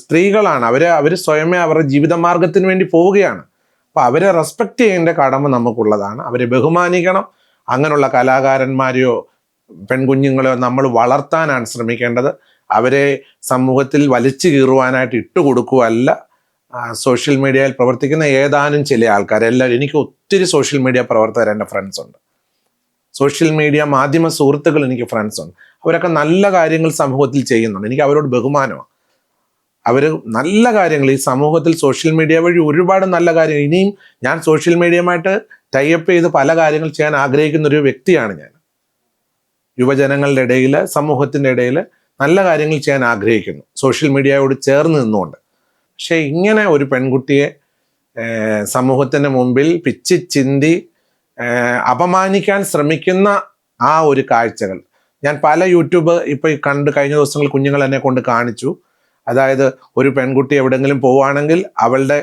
സ്ത്രീകളാണ്. അവർ സ്വയമേ അവരുടെ ജീവിതമാർഗത്തിന് വേണ്ടി പോവുകയാണ്. അപ്പോൾ അവരെ റെസ്പെക്റ്റ് ചെയ്യേണ്ട കടമ നമുക്കുള്ളതാണ്. അവരെ ബഹുമാനിക്കണം. അങ്ങനെയുള്ള കലാകാരന്മാരെയോ പെൺകുഞ്ഞുങ്ങളെയോ നമ്മൾ വളർത്താനാണ് ശ്രമിക്കേണ്ടത്. അവരെ സമൂഹത്തിൽ വലിച്ചു കീറുവാനായിട്ട് ഇട്ടുകൊടുക്കുകയല്ല. സോഷ്യൽ മീഡിയയിൽ പ്രവർത്തിക്കുന്ന ഏതാനും ചില ആൾക്കാരെല്ലാവരും, എനിക്ക് ഒത്തിരി സോഷ്യൽ മീഡിയ പ്രവർത്തകർ എൻ്റെ ഫ്രണ്ട്സുണ്ട്. സോഷ്യൽ മീഡിയ മാധ്യമ സുഹൃത്തുക്കൾ എനിക്ക് ഫ്രണ്ട്സുണ്ട്. അവരൊക്കെ നല്ല കാര്യങ്ങൾ സമൂഹത്തിൽ ചെയ്യുന്നുണ്ട്. എനിക്ക് അവരോട് ബഹുമാനമാണ്. അവർ നല്ല കാര്യങ്ങൾ ഈ സമൂഹത്തിൽ സോഷ്യൽ മീഡിയ വഴി ഒരുപാട് നല്ല കാര്യങ്ങൾ, ഇനിയും ഞാൻ സോഷ്യൽ മീഡിയയുമായിട്ട് ടൈപ്പ് ചെയ്ത് പല കാര്യങ്ങൾ ചെയ്യാൻ ആഗ്രഹിക്കുന്ന ഒരു വ്യക്തിയാണ് ഞാൻ. യുവജനങ്ങളുടെ ഇടയിൽ, സമൂഹത്തിൻ്റെ ഇടയിൽ നല്ല കാര്യങ്ങൾ ചെയ്യാൻ ആഗ്രഹിക്കുന്നു സോഷ്യൽ മീഡിയയോട് ചേർന്ന് നിന്നുകൊണ്ട്. പക്ഷേ ഇങ്ങനെ ഒരു പെൺകുട്ടിയെ സമൂഹത്തിൻ്റെ മുമ്പിൽ പിച്ചി ചിന്തി അപമാനിക്കാൻ ശ്രമിക്കുന്ന ആ ഒരു കാഴ്ചകൾ ഞാൻ പല യൂട്യൂബ് ഇപ്പോൾ കഴിഞ്ഞ ദിവസങ്ങൾ കുഞ്ഞുങ്ങൾ എന്നെ കൊണ്ട് കാണിച്ചു. അതായത് ഒരു പെൺകുട്ടി എവിടെയെങ്കിലും പോവുകയാണെങ്കിൽ അവളുടെ